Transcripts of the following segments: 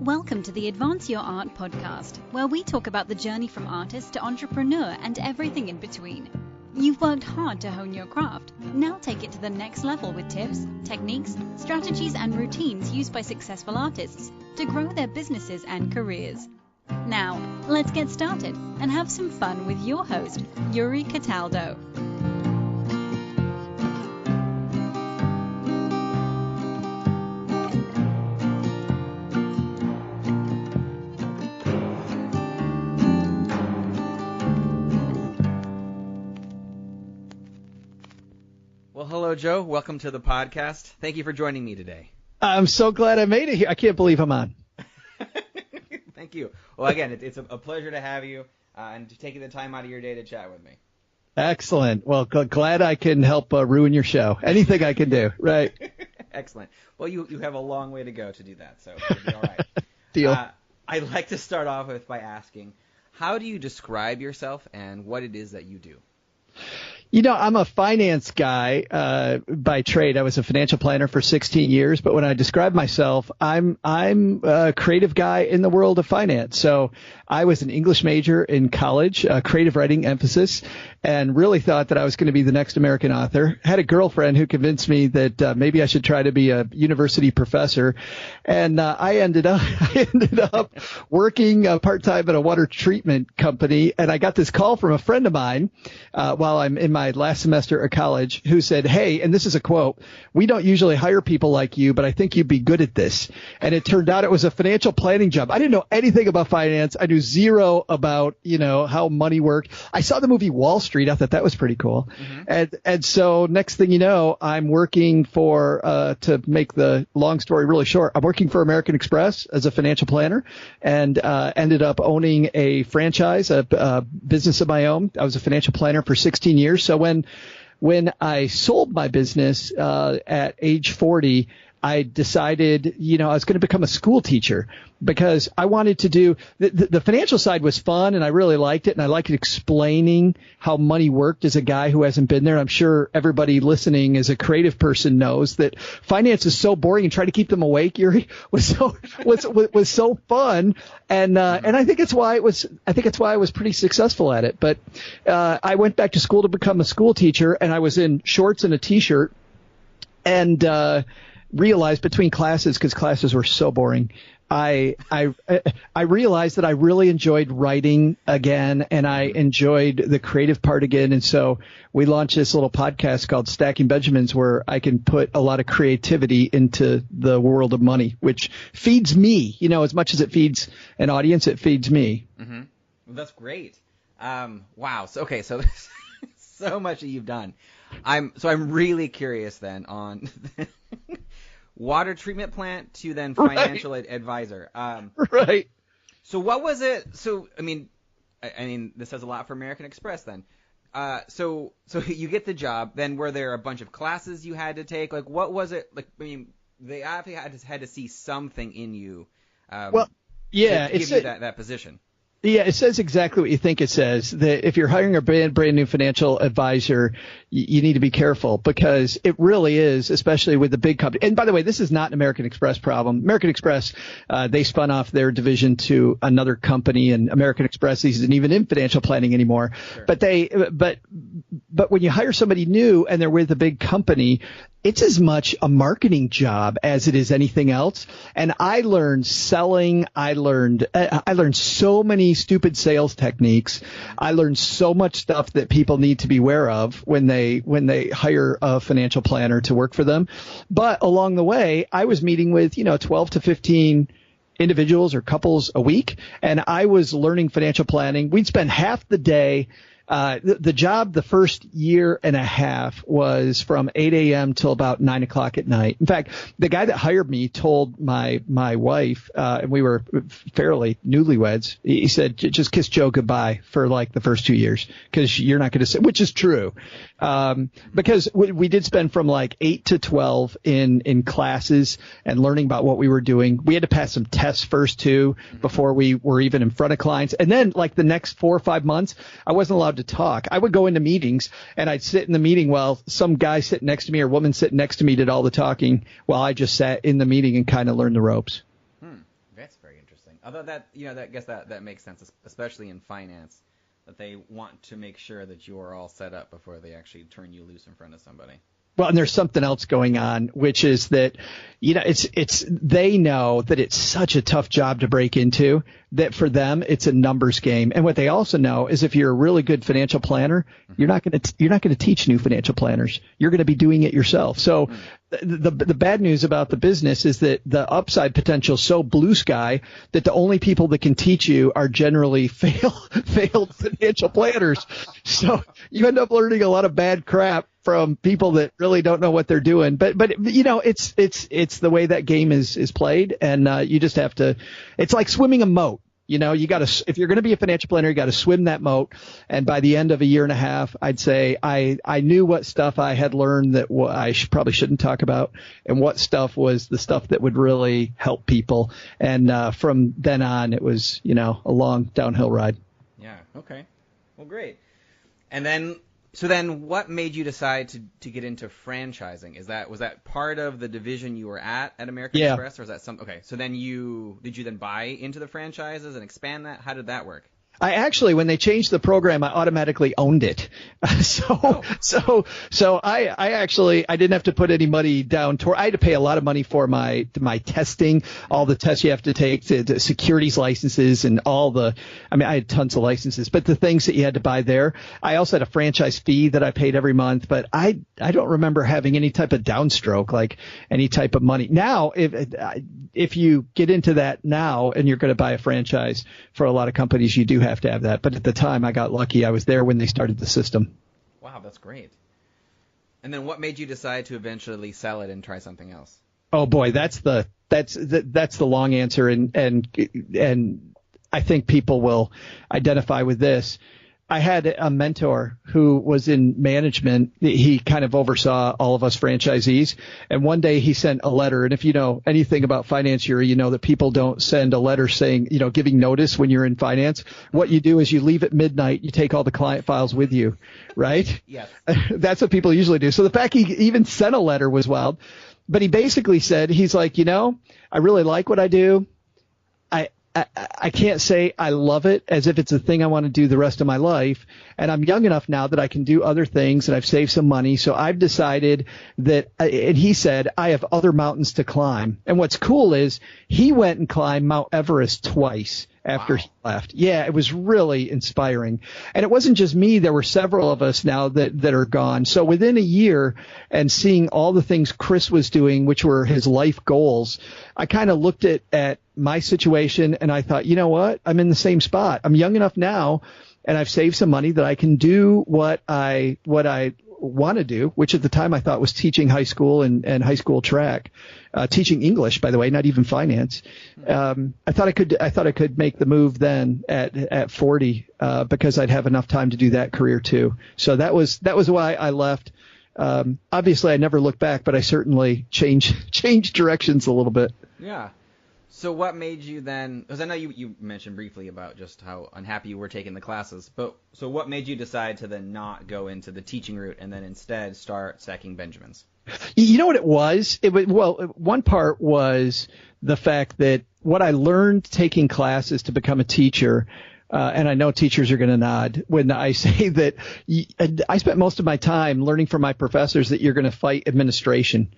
Welcome to the Advance Your Art podcast, where we talk about the journey from artist to entrepreneur and everything in between. You've worked hard to hone your craft. Now take it to the next level with tips, techniques, strategies, and routines used by successful artists to grow their businesses and careers. Now, let's get started and have some fun with your host, Yuri Cataldo. Hello, Joe. Welcome to the podcast. Thank you for joining me today. I'm so glad I made it here. I can't believe I'm on. Thank you. Well, again, it's a pleasure to have you and to taking the time out of your day to chat with me. Excellent. Well, glad I can help ruin your show. Anything I can do. Right. Excellent. Well, you have a long way to go to do that, so you'll be all right. Deal. I'd like to start off by asking, how do you describe yourself and what it is that you do? You know, I'm a finance guy by trade. I was a financial planner for 16 years, but when I describe myself, I'm a creative guy in the world of finance. So I was an English major in college, creative writing emphasis, and really thought that I was going to be the next American author. Had a girlfriend who convinced me that maybe I should try to be a university professor, and I ended up working part-time at a water treatment company, and I got this call from a friend of mine while I'm in my last semester of college, who said, "Hey," and this is a quote, "we don't usually hire people like you, but I think you'd be good at this." And it turned out it was a financial planning job. I didn't know anything about finance. I knew zero about, how money worked. I saw the movie Wall Street. I thought that was pretty cool. Mm-hmm. And so next thing you know, I'm working for, to make the long story really short, I'm working for American Express as a financial planner and ended up owning a franchise, a business of my own. I was a financial planner for 16 years. So when I sold my business at age 40, I decided, I was going to become a school teacher because I wanted to do the financial side was fun and I really liked it. And I liked explaining how money worked as a guy who hasn't been there. I'm sure everybody listening as a creative person knows that finance is so boring, and trying to keep them awake, Yuri, was so fun. And I think it's why I was pretty successful at it. But I went back to school to become a school teacher, and I was in shorts and a t-shirt and realized between classes, because classes were so boring, I realized that I really enjoyed writing again, and I enjoyed the creative part again. And so we launched this little podcast called Stacking Benjamins, where I can put a lot of creativity into the world of money, which feeds me, as much as it feeds an audience, it feeds me. Mm-hmm. Well, that's great. Wow. So there's so much that you've done. I'm really curious then on water treatment plant to then financial advisor. Right. So what was it? So I mean, this says a lot for American Express then. So you get the job. Then were there a bunch of classes you had to take? Like, what was it? Like, they obviously had to see something in you. To give you that position. Yeah, it says exactly what you think it says, that if you're hiring a brand new financial advisor, you need to be careful, because it really is, especially with the big company. And by the way, this is not an American Express problem. American Express, they spun off their division to another company, and American Express isn't even in financial planning anymore. Sure. But when you hire somebody new and they're with a big company, it's as much a marketing job as it is anything else. And I learned selling. I learned so many stupid sales techniques. I learned so much stuff that people need to be aware of when they hire a financial planner to work for them. But along the way, I was meeting with, 12 to 15 individuals or couples a week, and I was learning financial planning. We'd spend half the day. The job, the first year and a half, was from 8 a.m. till about 9 o'clock at night. In fact, the guy that hired me told my wife, and we were fairly newlyweds, he said, "Just kiss Joe goodbye for like the first 2 years, because you're not going to," which is true. Because we did spend from like 8 to 12 in classes and learning about what we were doing. We had to pass some tests first too before we were even in front of clients. And then like the next 4 or 5 months, I wasn't allowed to talk. I would go into meetings and I'd sit in the meeting while some guy sitting next to me or woman sitting next to me did all the talking, while I just sat in the meeting and kind of learned the ropes. That's very Although that, I guess that makes sense, especially in finance, that they want to make sure that you are all set up before they actually turn you loose in front of somebody. Well, and there's something else going on, which is that, they know that it's such a tough job to break into that for them, it's a numbers game. And what they also know is if you're a really good financial planner, you're not going to teach new financial planners. You're going to be doing it yourself. So the bad news about the business is that the upside potential is so blue sky that the only people that can teach you are generally failed financial planners. So you end up learning a lot of bad crap from people that really don't know what they're doing. But it's the way that game is played, and you just have to. It's like swimming a moat. You got to, if you're going to be a financial planner, you got to swim that moat. And by the end of a year and a half, I'd say I knew what stuff I had learned that I probably shouldn't talk about, and what stuff was the stuff that would really help people. And from then on, it was a long downhill ride. Yeah. Okay. Well, great. And then. So then what made you decide to get into franchising? Was that part of the division you were at American Express, or is that okay. So then did you then buy into the franchises and expand that? How did that work? I actually, when they changed the program, I automatically owned it. So I didn't have to put any money down toward. I had to pay a lot of money for my testing, all the tests you have to take, to securities licenses and I had tons of licenses, but the things that you had to buy there. I also had a franchise fee that I paid every month, but I don't remember having any type of downstroke, like any type of money. Now, if you get into that now and you're going to buy a franchise for a lot of companies, you do have to have that. But at the time, I got lucky. I was there when they started the system. Wow, that's great. And then what made you decide to eventually sell it and try something else? Oh boy, that's the long answer, and I think people will identify with this. I had a mentor who was in management. He kind of oversaw all of us franchisees. And one day he sent a letter. And if you know anything about finance, you know that people don't send a letter saying, giving notice when you're in finance. What you do is you leave at midnight. You take all the client files with you, right? Yes. That's what people usually do. So the fact he even sent a letter was wild. But he basically said, he's like, I really like what I do. I can't say I love it as if it's a thing I want to do the rest of my life. And I'm young enough now that I can do other things, and I've saved some money. So I've decided that, and he said, I have other mountains to climb. And what's cool is he went and climbed Mount Everest twice after he left. Yeah, it was really inspiring. And it wasn't just me. There were several of us now that are gone. So within a year, and seeing all the things Chris was doing, which were his life goals, I kind of looked at my situation and I thought, you know what? I'm in the same spot. I'm young enough now, and I've saved some money that I can do what I want to do, which at the time I thought was teaching high school and high school track, teaching English, by the way, not even finance. I thought I could make the move then at 40, because I'd have enough time to do that career too. So that was why I left. Obviously I never looked back, but I certainly changed directions a little bit. Yeah. So what made you then, because I know you mentioned briefly about just how unhappy you were taking the classes, but so what made you decide to then not go into the teaching route and then instead start stacking Benjamins? You know what it was? One part was the fact that what I learned taking classes to become a teacher, and I know teachers are going to nod when I say that I spent most of my time learning from my professors that you're going to fight administration.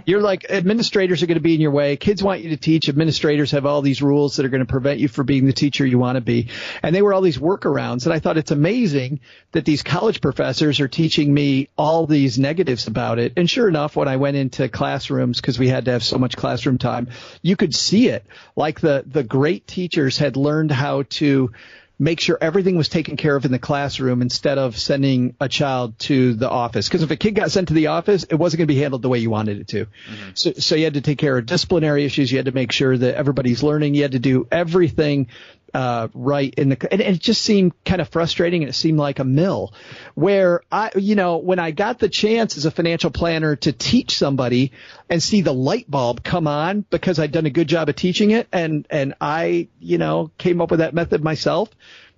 You're like, administrators are going to be in your way. Kids want you to teach. Administrators have all these rules that are going to prevent you from being the teacher you want to be. And they were all these workarounds. And I thought it's amazing that these college professors are teaching me all these negatives about it. And sure enough, when I went into classrooms, because we had to have so much classroom time, you could see it. Like the great teachers had learned how to make sure everything was taken care of in the classroom instead of sending a child to the office. Because if a kid got sent to the office, it wasn't going to be handled the way you wanted it to. Mm-hmm. So you had to take care of disciplinary issues. You had to make sure that everybody's learning. You had to do everything right and it just seemed kind of frustrating, and it seemed like a mill where when I got the chance as a financial planner to teach somebody and see the light bulb come on because I'd done a good job of teaching it, and I came up with that method myself,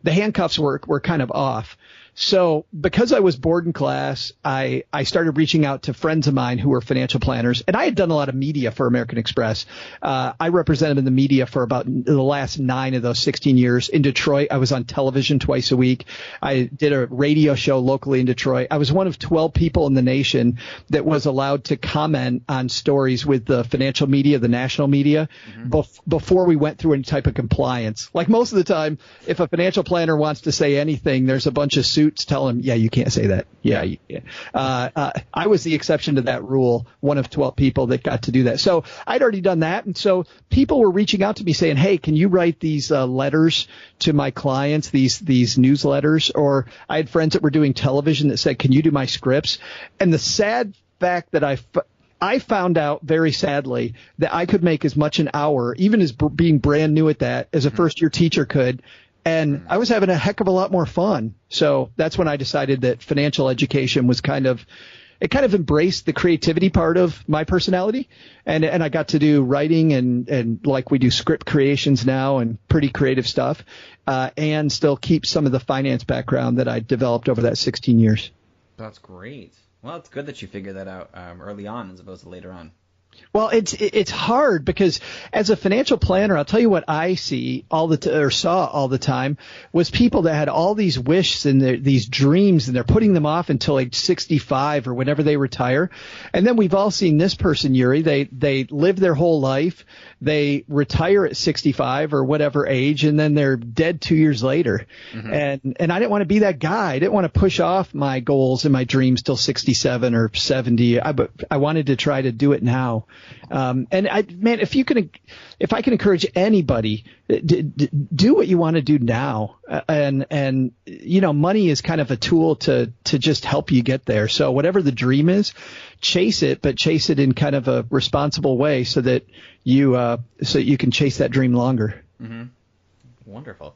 the handcuffs were kind of off. So because I was bored in class, I started reaching out to friends of mine who were financial planners. And I had done a lot of media for American Express. I represented in the media for about the last 9 of those 16 years. In Detroit, I was on television twice a week. I did a radio show locally in Detroit. I was one of 12 people in the nation that was allowed to comment on stories with the financial media, the national media, before we went through any type of compliance. Like most of the time, if a financial planner wants to say anything, there's a bunch of suits telling him, yeah, you can't say that. Yeah. I was the exception to that rule, one of 12 people that got to do that. So I'd already done that. And so people were reaching out to me saying, hey, can you write these letters to my clients, these newsletters? Or I had friends that were doing television that said, can you do my scripts? And the sad fact that I found out very sadly that I could make as much an hour, even as being brand new at that, as a first-year teacher could. And I was having a heck of a lot more fun. So that's when I decided that financial education was kind of embraced the creativity part of my personality. And I got to do writing and like we do script creations now and pretty creative stuff, and still keep some of the finance background that I developed over that 16 years. That's great. Well, it's good that you figured that out early on as opposed to later on. Well, it's hard because as a financial planner, I'll tell you what I see saw all the time was people that had all these wishes and these dreams, and they're putting them off until age 65 or whenever they retire. And then we've all seen this person, Yuri. They live their whole life. They retire at 65 or whatever age, and then they're dead 2 years later. And I didn't want to be that guy. I didn't want to push off my goals and my dreams till 67 or 70. I wanted to try to do it now. If I can encourage anybody, do what you want to do now. And money is kind of a tool to just help you get there. So whatever the dream is, chase it, but chase it in kind of a responsible way so that you can chase that dream longer. Wonderful.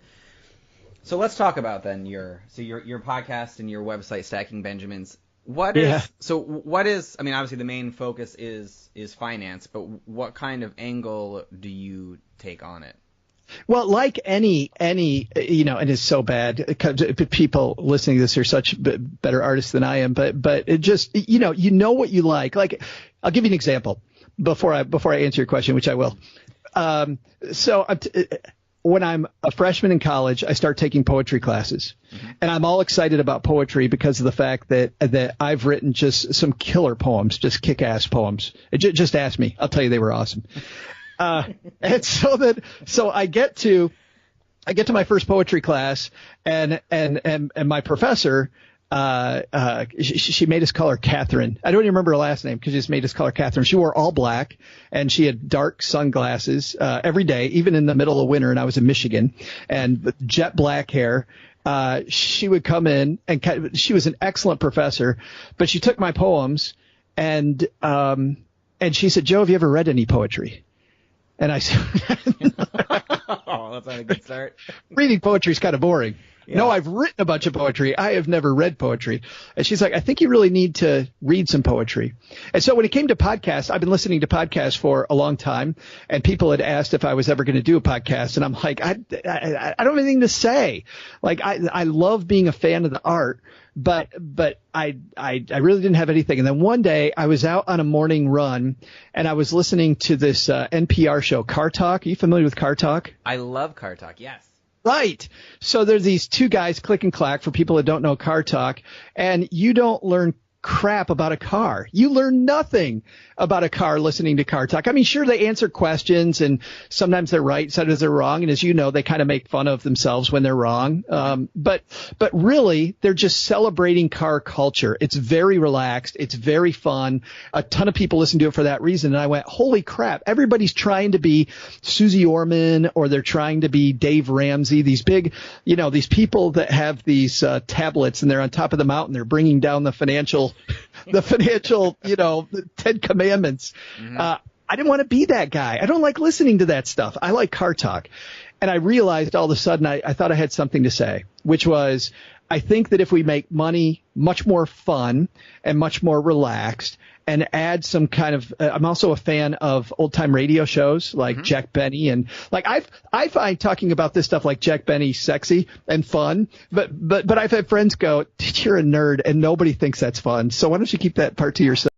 So let's talk about then your podcast and your website, Stacking Benjamins. What is, I mean, obviously the main focus is finance, but what kind of angle do you take on it? Well, like any, and it's so bad because people listening to this are such better artists than I am, but it just, you know what you like. Like, I'll give you an example before I answer your question, which I will. When I'm a freshman in college, I start taking poetry classes, and I'm all excited about poetry because of the fact that I've written just some killer poems, just kick-ass poems. Just ask me. I'll tell you they were awesome. And so I get to my first poetry class, and my professor, she made us call her Catherine. I don't even remember her last name because she just made us call her Catherine. She wore all black and she had dark sunglasses, every day, even in the middle of winter. And I was in Michigan, and jet black hair. She would come in and she was an excellent professor, but she took my poems and she said, Joe, have you ever read any poetry? And I said, oh, that's not a good start. Reading poetry is kind of boring. Yeah. No, I've written a bunch of poetry. I have never read poetry. And she's like, I think you really need to read some poetry. And so when it came to podcasts, I've been listening to podcasts for a long time, and people had asked if I was ever going to do a podcast. And I'm like, I don't have anything to say. Like, I love being a fan of the art, but I really didn't have anything. And then one day I was out on a morning run and I was listening to this NPR show, Car Talk. Are you familiar with Car Talk? I love Car Talk. Yes. Right. So there's these two guys, Click and Clack, for people that don't know Car Talk, and you don't learn crap about a car. You learn nothing about a car listening to Car Talk. I mean, sure, they answer questions, and sometimes they're right, sometimes they're wrong, and as you know, they kind of make fun of themselves when they're wrong. But really, they're just celebrating car culture. It's very relaxed. It's very fun. A ton of people listen to it for that reason, and I went, holy crap, everybody's trying to be Susie Orman, or they're trying to be Dave Ramsey, these big, these people that have these tablets, and they're on top of the mountain. They're bringing down the financial, the 10 Commandments. I didn't want to be that guy. I don't like listening to that stuff. I like Car Talk. And I realized all of a sudden I thought I had something to say, which was, I think that if we make money much more fun and much more relaxed, and add some kind of, I'm also a fan of old time radio shows like Jack Benny. And like, I find talking about this stuff like Jack Benny sexy and fun, but I've had friends go, you're a nerd and nobody thinks that's fun. So why don't you keep that part to yourself?